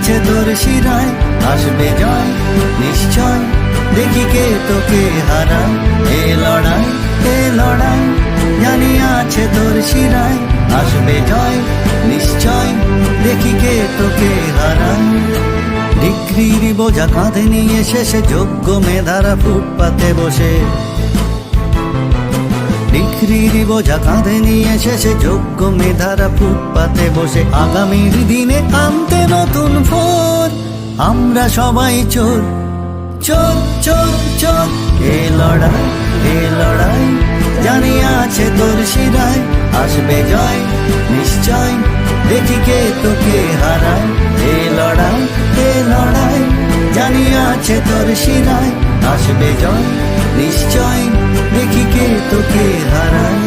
আছে তোর শিরায়, আসবে জয় নিশ্চয়, দেখি কে তোকে হারায়। এ লড়াই, এ লড়াই, জানি আছে তোর শিরায়, আসবে জয় নিশ্চয়, দেখি কে তোকে হারায়। ডিগ্রির বোঝা কাঁধে নিয়ে শেষে যোগ্য মেধারা ফুটপাতে বসে, ডিগ্রির বোঝা কাঁধে নিয়ে শেষে যোগ্য মেধারা ফুটপাতে বসে, আগামীর দিনে আনতে নতুন ভোর। আমরা সবাই চোর, চোর চোর চোর। এ লড়াই, এ লড়াই, জানি আছে তোর শিরায়, আসবে জয় নিশ্চয়, দেখি কে তোকে হারায়। এ লড়াই, এ লড়াই, জানি আছে তোর শিরায়, আসবে জয় নিশ্চয়, দেখি কে তোকে হারায়।